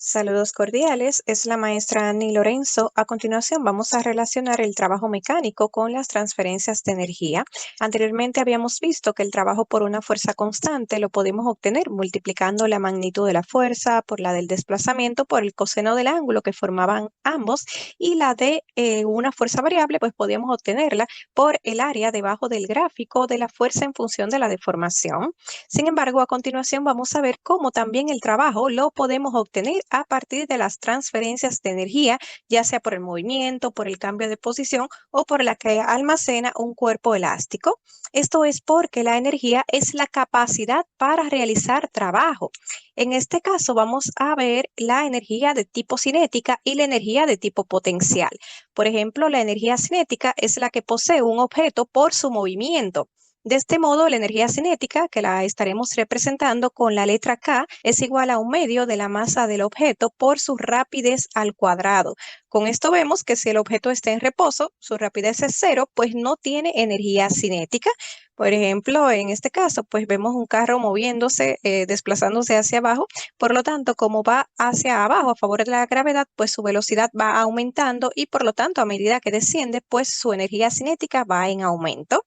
Saludos cordiales, es la maestra Annie Lorenzo. A continuación vamos a relacionar el trabajo mecánico con las transferencias de energía. Anteriormente habíamos visto que el trabajo por una fuerza constante lo podemos obtener multiplicando la magnitud de la fuerza por la del desplazamiento por el coseno del ángulo que formaban ambos, y la de una fuerza variable pues podíamos obtenerla por el área debajo del gráfico de la fuerza en función de la deformación. Sin embargo, a continuación vamos a ver cómo también el trabajo lo podemos obtener a partir de las transferencias de energía, ya sea por el movimiento, por el cambio de posición o por la que almacena un cuerpo elástico. Esto es porque la energía es la capacidad para realizar trabajo. En este caso vamos a ver la energía de tipo cinética y la energía de tipo potencial. Por ejemplo, la energía cinética es la que posee un objeto por su movimiento. De este modo, la energía cinética, que la estaremos representando con la letra K, es igual a un medio de la masa del objeto por su rapidez al cuadrado. Con esto vemos que si el objeto está en reposo, su rapidez es cero, pues no tiene energía cinética. Por ejemplo, en este caso, pues vemos un carro moviéndose, desplazándose hacia abajo. Por lo tanto, como va hacia abajo a favor de la gravedad, pues su velocidad va aumentando y por lo tanto, a medida que desciende, pues su energía cinética va en aumento.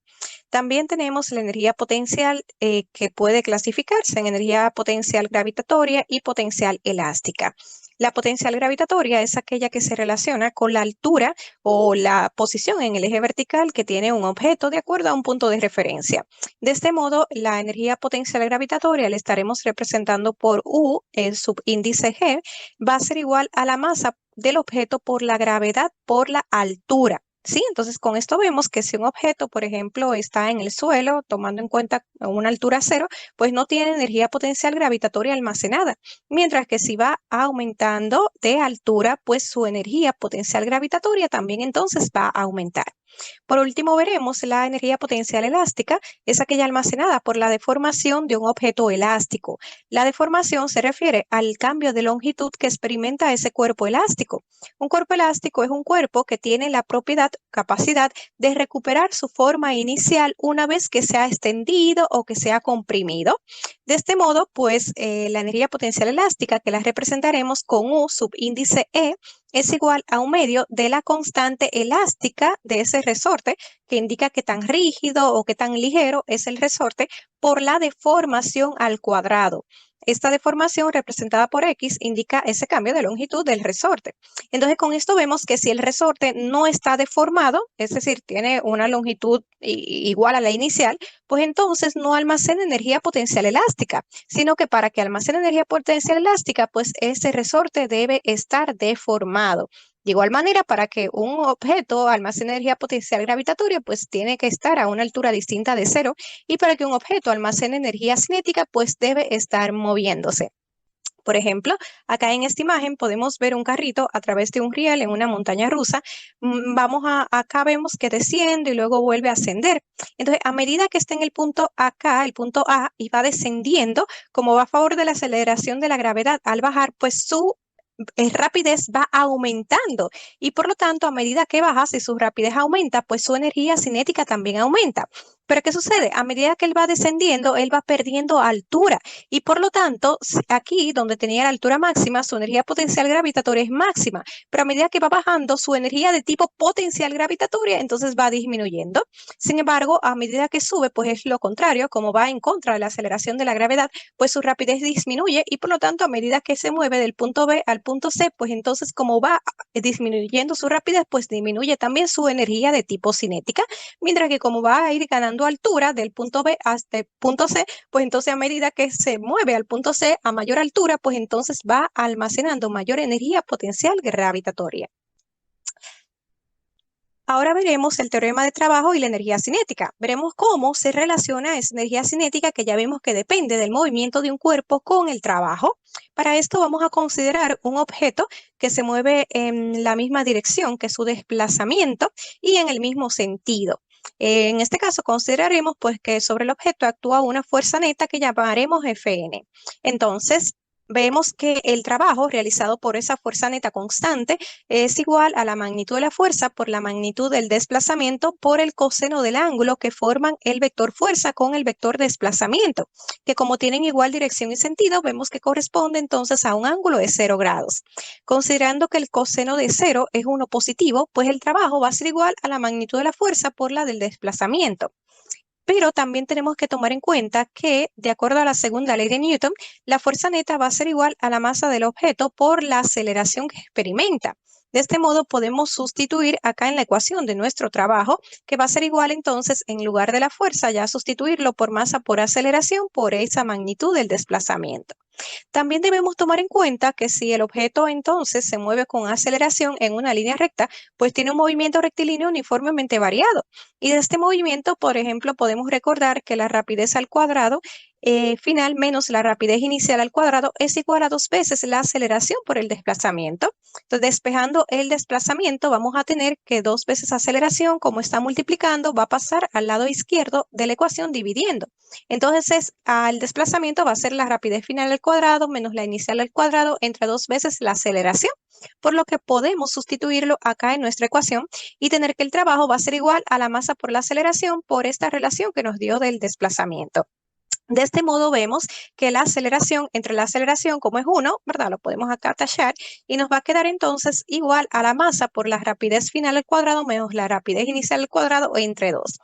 También tenemos la energía potencial, que puede clasificarse en energía potencial gravitatoria y potencial elástica. La potencial gravitatoria es aquella que se relaciona con la altura o la posición en el eje vertical que tiene un objeto de acuerdo a un punto de referencia. De este modo, la energía potencial gravitatoria la estaremos representando por U, el subíndice G, va a ser igual a la masa del objeto por la gravedad por la altura. Sí, entonces con esto vemos que si un objeto, por ejemplo, está en el suelo, tomando en cuenta una altura cero, pues no tiene energía potencial gravitatoria almacenada, mientras que si va aumentando de altura, pues su energía potencial gravitatoria también entonces va a aumentar. Por último, veremos la energía potencial elástica, es aquella almacenada por la deformación de un objeto elástico. La deformación se refiere al cambio de longitud que experimenta ese cuerpo elástico. Un cuerpo elástico es un cuerpo que tiene la capacidad de recuperar su forma inicial una vez que se ha extendido o que se ha comprimido. De este modo, pues la energía potencial elástica, que la representaremos con U subíndice E, es igual a un medio de la constante elástica de ese resorte, que indica qué tan rígido o qué tan ligero es el resorte, por la deformación al cuadrado. Esta deformación representada por X indica ese cambio de longitud del resorte. Entonces, con esto vemos que si el resorte no está deformado, es decir, tiene una longitud igual a la inicial, pues entonces no almacena energía potencial elástica, sino que para que almacene energía potencial elástica, pues ese resorte debe estar deformado. De igual manera, para que un objeto almacene energía potencial gravitatoria, pues tiene que estar a una altura distinta de cero, y para que un objeto almacene energía cinética, pues debe estar moviéndose. Por ejemplo, acá en esta imagen podemos ver un carrito a través de un riel en una montaña rusa. Acá vemos que desciende y luego vuelve a ascender. Entonces, a medida que está en el punto acá, el punto A, y va descendiendo, como va a favor de la aceleración de la gravedad al bajar, pues su rapidez va aumentando, y por lo tanto, a medida que baja, si su rapidez aumenta, pues su energía cinética también aumenta. Pero ¿qué sucede? A medida que él va descendiendo, él va perdiendo altura, y por lo tanto, aquí donde tenía la altura máxima, su energía potencial gravitatoria es máxima, pero a medida que va bajando, su energía de tipo potencial gravitatoria entonces va disminuyendo. Sin embargo, a medida que sube, pues es lo contrario, como va en contra de la aceleración de la gravedad, pues su rapidez disminuye, y por lo tanto, a medida que se mueve del punto B al punto C, pues entonces como va disminuyendo su rapidez, pues disminuye también su energía de tipo cinética, mientras que como va a ir ganando altura del punto B hasta el punto C, pues entonces a medida que se mueve al punto C a mayor altura, pues entonces va almacenando mayor energía potencial gravitatoria. Ahora veremos el teorema de trabajo y la energía cinética. Veremos cómo se relaciona esa energía cinética, que ya vemos que depende del movimiento de un cuerpo, con el trabajo. Para esto vamos a considerar un objeto que se mueve en la misma dirección que su desplazamiento y en el mismo sentido. En este caso consideraremos pues que sobre el objeto actúa una fuerza neta que llamaremos Fn. Entonces, vemos que el trabajo realizado por esa fuerza neta constante es igual a la magnitud de la fuerza por la magnitud del desplazamiento por el coseno del ángulo que forman el vector fuerza con el vector desplazamiento, que como tienen igual dirección y sentido, vemos que corresponde entonces a un ángulo de 0 grados. Considerando que el coseno de 0 es uno positivo, pues el trabajo va a ser igual a la magnitud de la fuerza por la del desplazamiento. Pero también tenemos que tomar en cuenta que, de acuerdo a la segunda ley de Newton, la fuerza neta va a ser igual a la masa del objeto por la aceleración que experimenta. De este modo podemos sustituir acá en la ecuación de nuestro trabajo, que va a ser igual entonces, en lugar de la fuerza, ya sustituirlo por masa por aceleración por esa magnitud del desplazamiento. También debemos tomar en cuenta que si el objeto entonces se mueve con aceleración en una línea recta, pues tiene un movimiento rectilíneo uniformemente variado. Y de este movimiento, por ejemplo, podemos recordar que la rapidez al cuadrado final menos la rapidez inicial al cuadrado es igual a 2 veces la aceleración por el desplazamiento. Entonces, despejando el desplazamiento, vamos a tener que 2 veces aceleración, como está multiplicando, va a pasar al lado izquierdo de la ecuaón dividiendo. Entonces, el desplazamiento va a ser la rapidez final al cuadrado menos la inicial al cuadrado entre 2 veces la aceleración, por lo que podemos sustituirlo acá en nuestra ecuación y tener que el trabajo va a ser igual a la masa por la aceleración por esta relación que nos dio del desplazamiento. De este modo vemos que la aceleración entre la aceleración, como es 1, ¿verdad? Lo podemos acá tachar y nos va a quedar entonces igual a la masa por la rapidez final al cuadrado menos la rapidez inicial al cuadrado entre 2.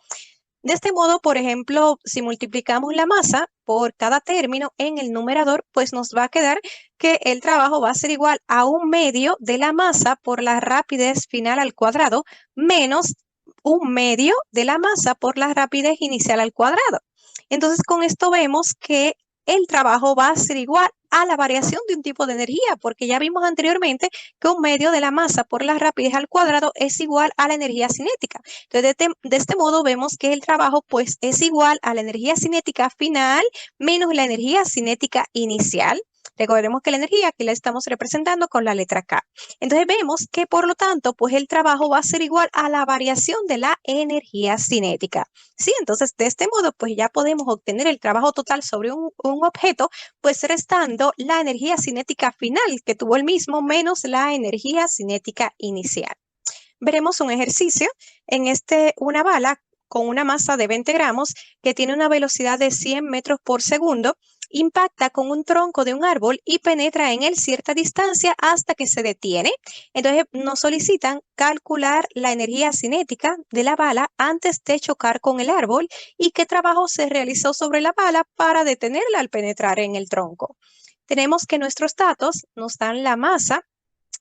De este modo, por ejemplo, si multiplicamos la masa por cada término en el numerador, pues nos va a quedar que el trabajo va a ser igual a 1/2 de la masa por la rapidez final al cuadrado menos 1/2 de la masa por la rapidez inicial al cuadrado. Entonces, con esto vemos que el trabajo va a ser igual a la variación de un tipo de energía, porque ya vimos anteriormente que 1/2 de la masa por la rapidez al cuadrado es igual a la energía cinética. Entonces, de este modo vemos que el trabajo pues es igual a la energía cinética final menos la energía cinética inicial. Recordemos que la energía aquí la estamos representando con la letra K. Entonces vemos que por lo tanto pues el trabajo va a ser igual a la variación de la energía cinética. Sí, entonces de este modo pues ya podemos obtener el trabajo total sobre un objeto pues restando la energía cinética final que tuvo el mismo menos la energía cinética inicial. Veremos un ejercicio en una bala con una masa de 20 gramos que tiene una velocidad de 100 metros por segundo, impacta con un tronco de un árbol y penetra en él cierta distancia hasta que se detiene. Entonces nos solicitan calcular la energía cinética de la bala antes de chocar con el árbol y qué trabajo se realizó sobre la bala para detenerla al penetrar en el tronco. Tenemos que nuestros datos nos dan la masa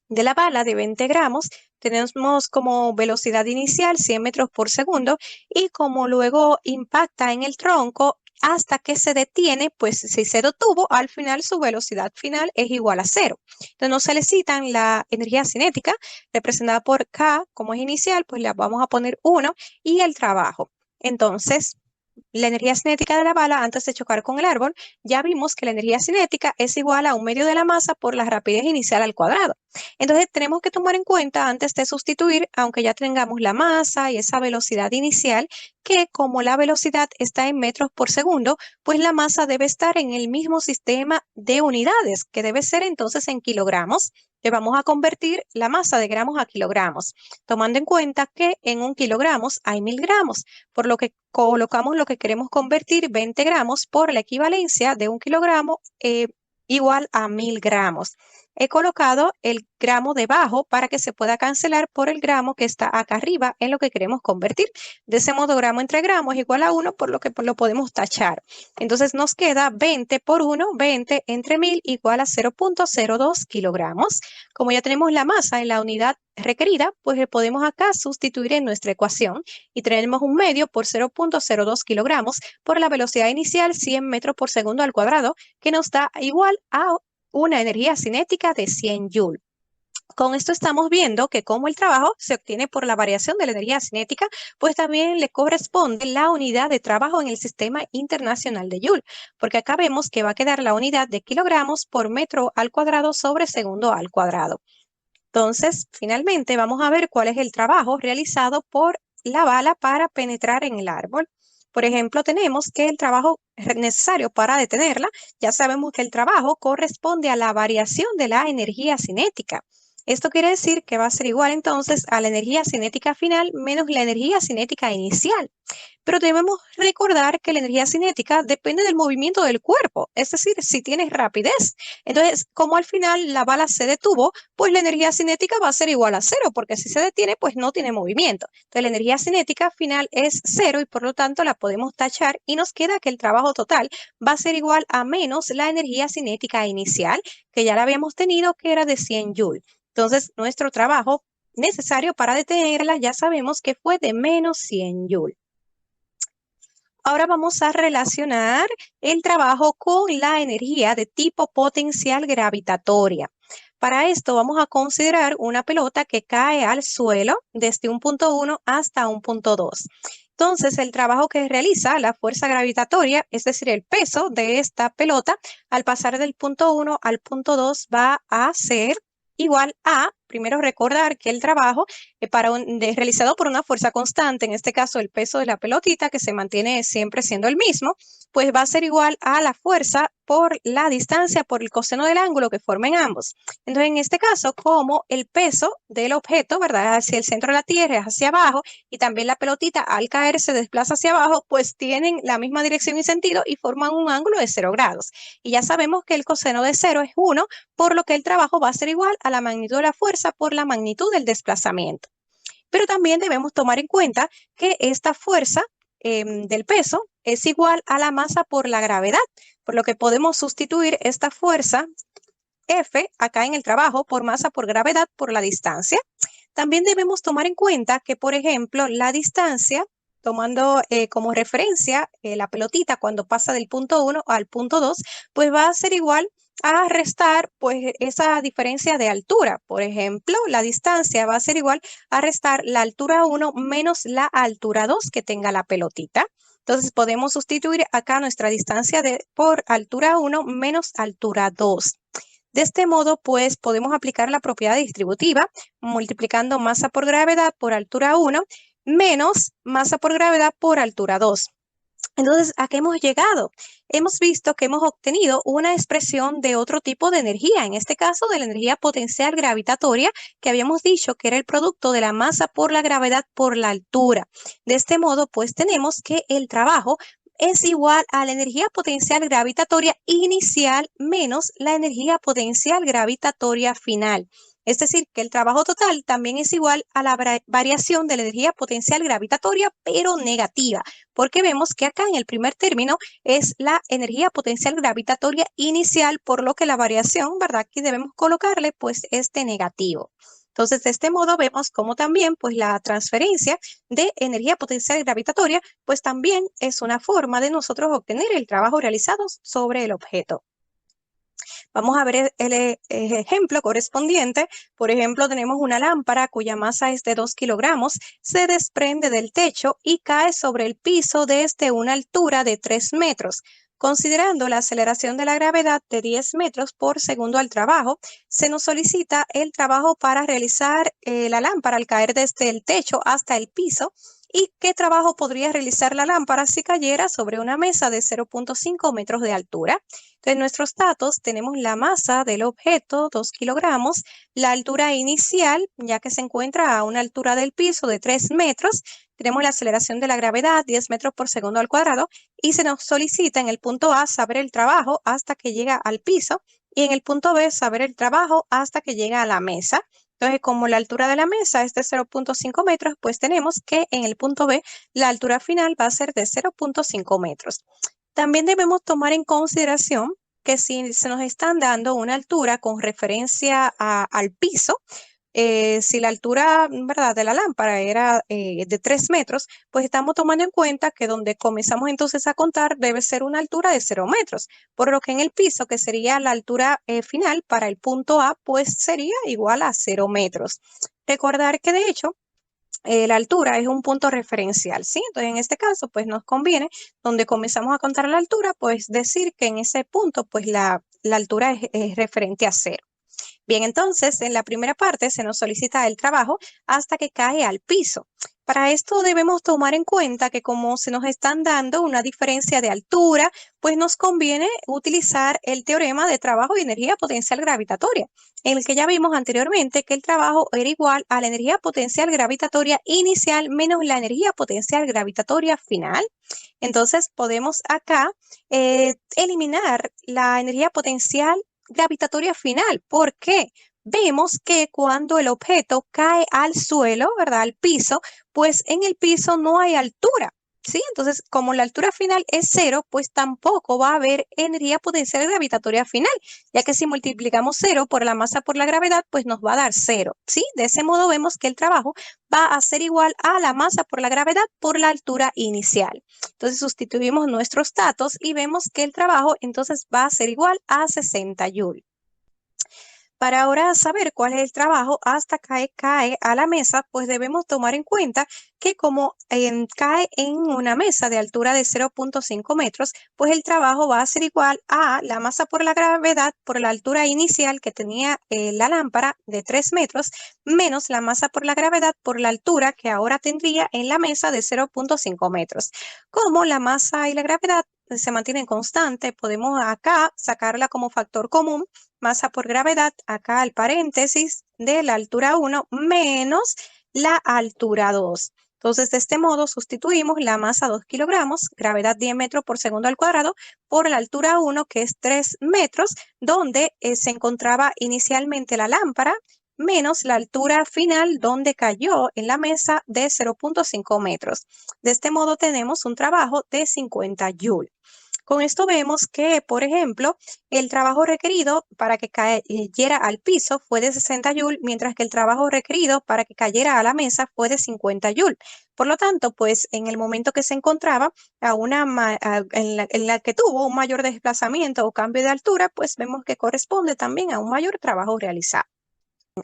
de la bala de 20 gramos, tenemos como velocidad inicial 100 metros por segundo y como luego impacta en el tronco hasta que se detiene, pues si se detuvo, al final su velocidad final es igual a 0. Entonces nos solicitan la energía cinética representada por K como es inicial, pues le vamos a poner 1 y el trabajo. Entonces, la energía cinética de la bala antes de chocar con el árbol, ya vimos que la energía cinética es igual a 1/2 de la masa por la rapidez inicial al cuadrado. Entonces tenemos que tomar en cuenta antes de sustituir, aunque ya tengamos la masa y esa velocidad inicial, que como la velocidad está en metros por segundo, pues la masa debe estar en el mismo sistema de unidades, que debe ser entonces en kilogramos. Le vamos a convertir la masa de gramos a kilogramos, tomando en cuenta que en 1 kilogramos hay 1000 gramos, por lo que colocamos lo que queremos convertir 20 gramos por la equivalencia de 1 kilogramo igual a 1000 gramos. He colocado el gramo debajo para que se pueda cancelar por el gramo que está acá arriba en lo que queremos convertir. De ese modo, gramo entre gramos es igual a 1, por lo que lo podemos tachar. Entonces nos queda 20 por 1, 20 entre 1000 igual a 0.02 kilogramos. Como ya tenemos la masa en la unidad requerida, pues le podemos acá sustituir en nuestra ecuación y tenemos 1/2 por 0.02 kilogramos por la velocidad inicial 100 metros por segundo al cuadrado, que nos da igual a una energía cinética de 100 Joule. Con esto estamos viendo que como el trabajo se obtiene por la variación de la energía cinética, pues también le corresponde la unidad de trabajo en el sistema internacional de Joule, porque acá vemos que va a quedar la unidad de kilogramos por metro al cuadrado sobre segundo al cuadrado. Entonces, finalmente vamos a ver cuál es el trabajo realizado por la bala para penetrar en el árbol. Por ejemplo, tenemos que el trabajo necesario para detenerla, ya sabemos que el trabajo corresponde a la variación de la energía cinética. Esto quiere decir que va a ser igual entonces a la energía cinética final menos la energía cinética inicial. Pero debemos recordar que la energía cinética depende del movimiento del cuerpo, es decir, si tienes rapidez. Entonces, como al final la bala se detuvo, pues la energía cinética va a ser igual a cero, porque si se detiene, pues no tiene movimiento. Entonces, la energía cinética final es cero y por lo tanto la podemos tachar y nos queda que el trabajo total va a ser igual a menos la energía cinética inicial, que ya la habíamos tenido, que era de 100 joules. Entonces, nuestro trabajo necesario para detenerla ya sabemos que fue de menos 100 joules. Ahora vamos a relacionar el trabajo con la energía de tipo potencial gravitatoria. Para esto vamos a considerar una pelota que cae al suelo desde un punto 1 hasta un punto 2. Entonces, el trabajo que realiza la fuerza gravitatoria, es decir, el peso de esta pelota, al pasar del punto 1 al punto 2 va a ser igual a, primero recordar que el trabajo realizado por una fuerza constante, en este caso el peso de la pelotita, que se mantiene siempre siendo el mismo, pues va a ser igual a la fuerza por la distancia por el coseno del ángulo que formen ambos. Entonces, en este caso, como el peso del objeto, ¿verdad? Hacia el centro de la Tierra es hacia abajo y también la pelotita al caer se desplaza hacia abajo, pues tienen la misma dirección y sentido y forman un ángulo de 0 grados. Y ya sabemos que el coseno de 0 es 1, por lo que el trabajo va a ser igual a la magnitud de la fuerza por la magnitud del desplazamiento. Pero también debemos tomar en cuenta que esta fuerza del peso es igual a la masa por la gravedad, por lo que podemos sustituir esta fuerza F acá en el trabajo por masa por gravedad por la distancia. También debemos tomar en cuenta que, por ejemplo, la distancia, tomando como referencia la pelotita cuando pasa del punto 1 al punto 2, pues va a ser igual a restar pues esa diferencia de altura. Por ejemplo, la distancia va a ser igual a restar la altura 1 menos la altura 2 que tenga la pelotita. Entonces podemos sustituir acá nuestra distancia por altura 1 menos altura 2. De este modo, pues podemos aplicar la propiedad distributiva multiplicando masa por gravedad por altura 1 menos masa por gravedad por altura 2. Entonces, ¿a qué hemos llegado? Hemos visto que hemos obtenido una expresión de otro tipo de energía, en este caso de la energía potencial gravitatoria, que habíamos dicho que era el producto de la masa por la gravedad por la altura. De este modo, pues tenemos que el trabajo es igual a la energía potencial gravitatoria inicial menos la energía potencial gravitatoria final. Es decir, que el trabajo total también es igual a la variación de la energía potencial gravitatoria, pero negativa, porque vemos que acá en el primer término es la energía potencial gravitatoria inicial, por lo que la variación, ¿verdad? Aquí debemos colocarle pues este negativo. Entonces, de este modo vemos cómo también pues la transferencia de energía potencial gravitatoria pues también es una forma de nosotros obtener el trabajo realizado sobre el objeto. Vamos a ver el ejemplo correspondiente. Por ejemplo, tenemos una lámpara cuya masa es de 2 kilogramos, se desprende del techo y cae sobre el piso desde una altura de 3 metros. Considerando la aceleración de la gravedad de 10 metros por segundo al trabajo, se nos solicita el trabajo para realizar la lámpara al caer desde el techo hasta el piso. ¿Y qué trabajo podría realizar la lámpara si cayera sobre una mesa de 0.5 metros de altura? Entonces, en nuestros datos tenemos la masa del objeto, 2 kilogramos, la altura inicial, ya que se encuentra a una altura del piso de 3 metros, tenemos la aceleración de la gravedad, 10 metros por segundo al cuadrado, y se nos solicita en el punto A saber el trabajo hasta que llega al piso, y en el punto B saber el trabajo hasta que llega a la mesa. Entonces, como la altura de la mesa es de 0.5 metros, pues tenemos que en el punto B la altura final va a ser de 0.5 metros. También debemos tomar en consideración que si se nos están dando una altura con referencia al piso, si la altura, ¿verdad?, de la lámpara era de 3 metros, pues estamos tomando en cuenta que donde comenzamos entonces a contar debe ser una altura de 0 metros, por lo que en el piso, que sería la altura final para el punto A, pues sería igual a 0 metros. Recordar que de hecho, la altura es un punto referencial, ¿sí? Entonces, en este caso, pues nos conviene, donde comenzamos a contar la altura, pues decir que en ese punto, pues la altura es referente a 0. Bien, entonces en la primera parte se nos solicita el trabajo hasta que cae al piso. Para esto debemos tomar en cuenta que como se nos están dando una diferencia de altura, pues nos conviene utilizar el teorema de trabajo y energía potencial gravitatoria, en el que ya vimos anteriormente que el trabajo era igual a la energía potencial gravitatoria inicial menos la energía potencial gravitatoria final. Entonces podemos acá eliminar la energía potencial gravitatoria final. ¿Por qué? Vemos que cuando el objeto cae al suelo, ¿verdad? Al piso, pues en el piso no hay altura, ¿sí? Entonces, como la altura final es cero, pues tampoco va a haber energía potencial gravitatoria final, ya que si multiplicamos cero por la masa por la gravedad, pues nos va a dar cero, ¿sí? De ese modo vemos que el trabajo va a ser igual a la masa por la gravedad por la altura inicial. Entonces sustituimos nuestros datos y vemos que el trabajo entonces va a ser igual a 60 joules. Para ahora saber cuál es el trabajo hasta que cae a la mesa, pues debemos tomar en cuenta que como cae en una mesa de altura de 0.5 metros, pues el trabajo va a ser igual a la masa por la gravedad por la altura inicial que tenía la lámpara de 3 metros, menos la masa por la gravedad por la altura que ahora tendría en la mesa de 0.5 metros. Como la masa y la gravedad se mantienen constantes, podemos acá sacarla como factor común, masa por gravedad, acá el paréntesis de la altura 1 menos la altura 2. Entonces, de este modo, sustituimos la masa 2 kilogramos, gravedad 10 metros por segundo al cuadrado, por la altura 1, que es 3 metros, donde se encontraba inicialmente la lámpara, menos la altura final donde cayó en la mesa de 0.5 metros. De este modo, tenemos un trabajo de 50 joules. Con esto vemos que, por ejemplo, el trabajo requerido para que cayera al piso fue de 60 joules, mientras que el trabajo requerido para que cayera a la mesa fue de 50 joules. Por lo tanto, pues en el momento que se encontraba en la que tuvo un mayor desplazamiento o cambio de altura, pues vemos que corresponde también a un mayor trabajo realizado.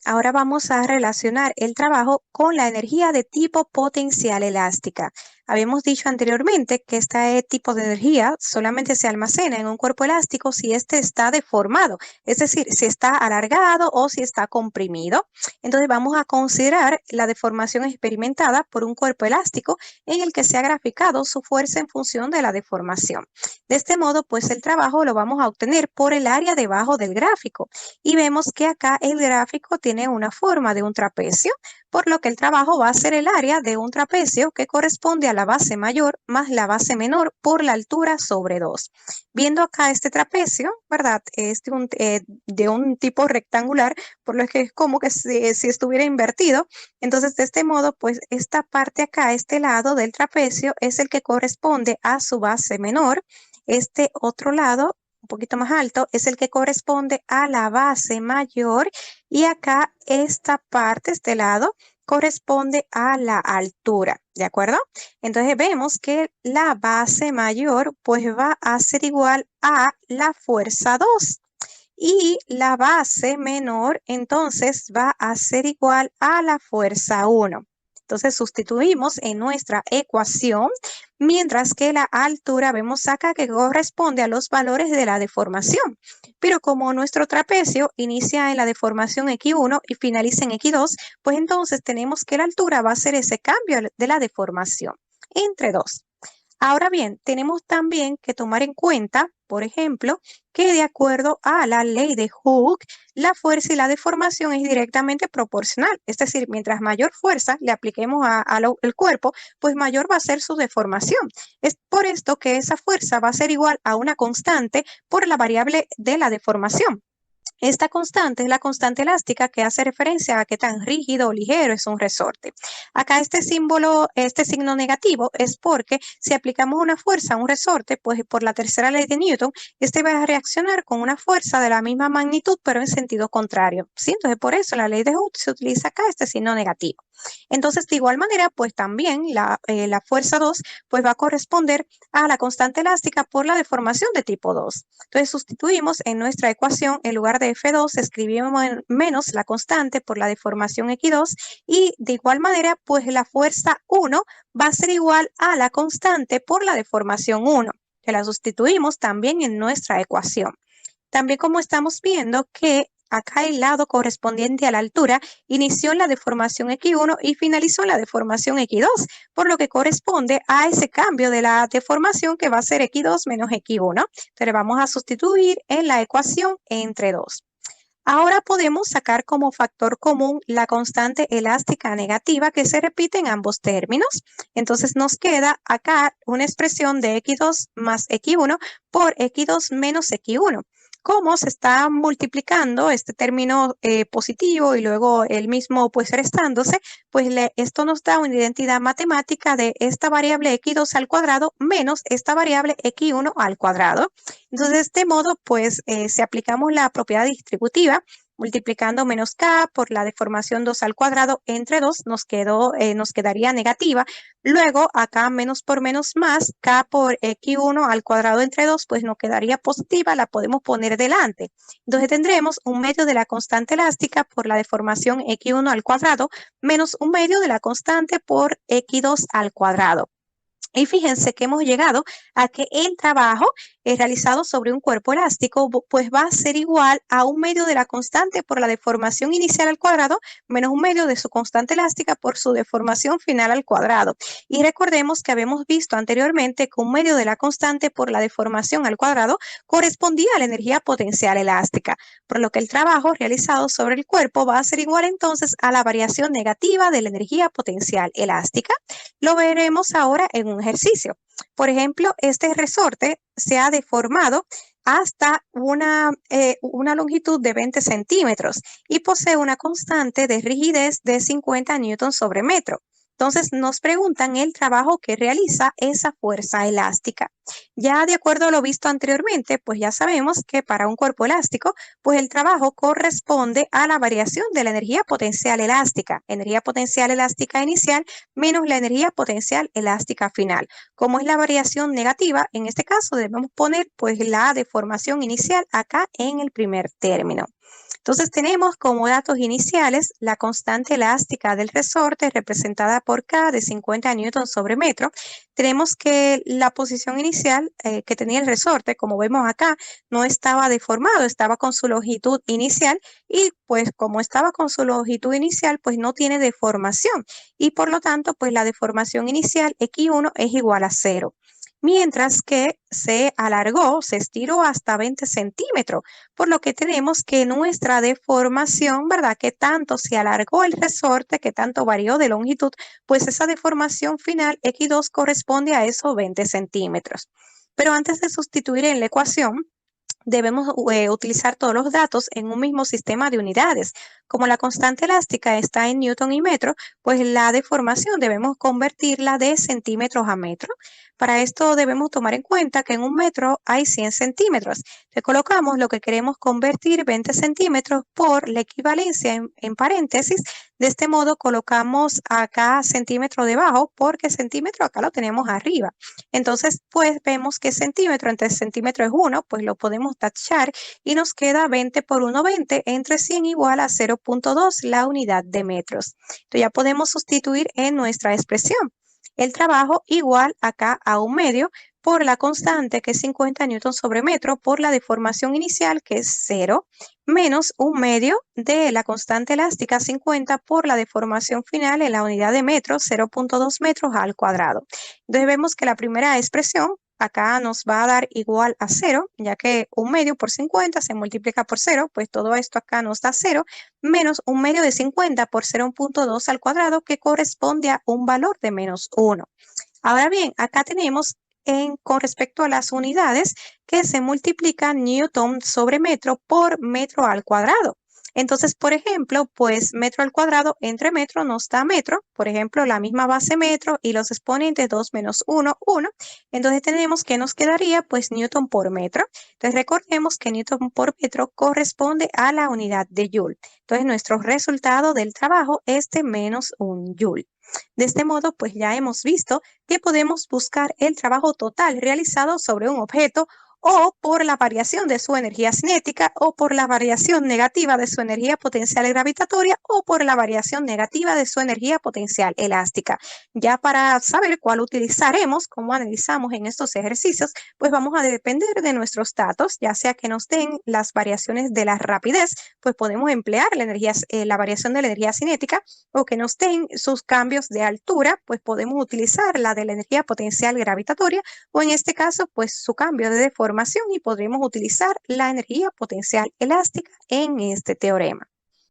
Ahora vamos a relacionar el trabajo con la energía de tipo potencial elástica. Habíamos dicho anteriormente que este tipo de energía solamente se almacena en un cuerpo elástico si éste está deformado, es decir, si está alargado o si está comprimido. Entonces vamos a considerar la deformación experimentada por un cuerpo elástico en el que se ha graficado su fuerza en función de la deformación. De este modo, pues el trabajo lo vamos a obtener por el área debajo del gráfico. Y vemos que acá el gráfico tiene una forma de un trapecio, por lo que el trabajo va a ser el área de un trapecio que corresponde a la base mayor más la base menor por la altura sobre 2. Viendo acá este trapecio, ¿verdad? Es de un tipo rectangular, por lo que es como que si estuviera invertido. Entonces, de este modo, pues esta parte acá, este lado del trapecio, es el que corresponde a su base menor. Este otro lado un poquito más alto, es el que corresponde a la base mayor y acá esta parte, este lado, corresponde a la altura, ¿de acuerdo? Entonces vemos que la base mayor pues va a ser igual a la fuerza 2 y la base menor entonces va a ser igual a la fuerza 1. Entonces sustituimos en nuestra ecuación, mientras que la altura vemos acá que corresponde a los valores de la deformación. Pero como nuestro trapecio inicia en la deformación X1 y finaliza en X2, pues entonces tenemos que la altura va a ser ese cambio de la deformación entre 2. Ahora bien, tenemos también que tomar en cuenta, por ejemplo, que de acuerdo a la ley de Hooke, la fuerza y la deformación es directamente proporcional. Es decir, mientras mayor fuerza le apliquemos al cuerpo, pues mayor va a ser su deformación. Es por esto que esa fuerza va a ser igual a una constante por la variable de la deformación. Esta constante es la constante elástica que hace referencia a qué tan rígido o ligero es un resorte. Acá este símbolo, este signo negativo es porque si aplicamos una fuerza a un resorte, pues por la tercera ley de Newton, este va a reaccionar con una fuerza de la misma magnitud, pero en sentido contrario, ¿sí? Entonces por eso la ley de Hooke se utiliza acá este signo negativo. Entonces de igual manera, pues también la fuerza 2 pues va a corresponder a la constante elástica por la deformación de tipo 2. Entonces sustituimos en nuestra ecuación, en lugar de F2, escribimos menos la constante por la deformación X2 y de igual manera, pues la fuerza 1 va a ser igual a la constante por la deformación 1, que la sustituimos también en nuestra ecuación. También como estamos viendo que acá el lado correspondiente a la altura inició en la deformación X1 y finalizó en la deformación X2, por lo que corresponde a ese cambio de la deformación que va a ser X2 menos X1. Entonces vamos a sustituir en la ecuación entre 2. Ahora podemos sacar como factor común la constante elástica negativa que se repite en ambos términos. Entonces nos queda acá una expresión de x2 más x1 por x2 menos x1. Como se está multiplicando este término positivo y luego el mismo pues restándose, pues esto nos da una identidad matemática de esta variable x2 al cuadrado menos esta variable x1 al cuadrado. Entonces, de este modo, pues, si aplicamos la propiedad distributiva, multiplicando menos k por la deformación 2 al cuadrado entre 2, nos quedaría negativa. Luego, acá menos por menos más, k por x1 al cuadrado entre 2, pues nos quedaría positiva, la podemos poner delante. Entonces, tendremos un medio de la constante elástica por la deformación x1 al cuadrado menos un medio de la constante por x2 al cuadrado. Y fíjense que hemos llegado a que el trabajo realizado sobre un cuerpo elástico pues va a ser igual a un medio de la constante por la deformación inicial al cuadrado menos un medio de su constante elástica por su deformación final al cuadrado. Y recordemos que habíamos visto anteriormente que un medio de la constante por la deformación al cuadrado correspondía a la energía potencial elástica, por lo que el trabajo realizado sobre el cuerpo va a ser igual entonces a la variación negativa de la energía potencial elástica. Lo veremos ahora en un ejercicio. Por ejemplo, este resorte se ha deformado hasta una longitud de 20 centímetros y posee una constante de rigidez de 50 newtons sobre metro. Entonces nos preguntan el trabajo que realiza esa fuerza elástica. Ya de acuerdo a lo visto anteriormente, pues ya sabemos que para un cuerpo elástico, pues el trabajo corresponde a la variación de la energía potencial elástica inicial menos la energía potencial elástica final. Como es la variación negativa, en este caso debemos poner pues la deformación inicial acá en el primer término. Entonces tenemos como datos iniciales la constante elástica del resorte representada por K de 50 newtons sobre metro. Tenemos que la posición inicial que tenía el resorte, como vemos acá, no estaba deformado, estaba con su longitud inicial y pues como estaba con su longitud inicial, pues no tiene deformación y por lo tanto, pues la deformación inicial X1 es igual a 0. Mientras que se alargó, se estiró hasta 20 centímetros, por lo que tenemos que nuestra deformación, ¿verdad? Que tanto se alargó el resorte, que tanto varió de longitud, pues esa deformación final X2 corresponde a esos 20 centímetros. Pero antes de sustituir en la ecuación, debemos utilizar todos los datos en un mismo sistema de unidades. Como la constante elástica está en newton y metro, pues la deformación debemos convertirla de centímetros a metro. Para esto debemos tomar en cuenta que en un metro hay 100 centímetros. Le colocamos lo que queremos convertir 20 centímetros por la equivalencia en paréntesis. De este modo colocamos acá centímetro debajo porque centímetro acá lo tenemos arriba. Entonces, pues vemos que centímetro entre centímetro es 1, pues lo podemos tachar y nos queda 20 por 1, 20 entre 100 igual a 0.2 la unidad de metros. Entonces ya podemos sustituir en nuestra expresión. El trabajo igual acá a un medio por la constante que es 50 newtons sobre metro por la deformación inicial que es 0 menos un medio de la constante elástica 50 por la deformación final en la unidad de metros 0.2 metros al cuadrado. Entonces vemos que la primera expresión acá nos va a dar igual a 0, ya que un medio por 50 se multiplica por 0, pues todo esto acá nos da 0, menos un medio de 50 por 0.2 al cuadrado, que corresponde a un valor de menos 1. Ahora bien, acá tenemos con respecto a las unidades que se multiplican newton sobre metro por metro al cuadrado. Entonces, por ejemplo, pues metro al cuadrado entre metro nos da metro, por ejemplo, la misma base metro y los exponentes 2 menos 1, 1. Entonces tenemos que nos quedaría pues newton por metro. Entonces recordemos que newton por metro corresponde a la unidad de joule. Entonces nuestro resultado del trabajo es de menos 1 joule. De este modo, pues ya hemos visto que podemos buscar el trabajo total realizado sobre un objeto o por la variación de su energía cinética, o por la variación negativa de su energía potencial gravitatoria, o por la variación negativa de su energía potencial elástica. Ya para saber cuál utilizaremos, cómo analizamos en estos ejercicios, pues vamos a depender de nuestros datos, ya sea que nos den las variaciones de la rapidez, pues podemos emplear la variación de la energía cinética, o que nos den sus cambios de altura, pues podemos utilizar la de la energía potencial gravitatoria, o en este caso, pues su cambio de deformación, y podremos utilizar la energía potencial elástica en este teorema.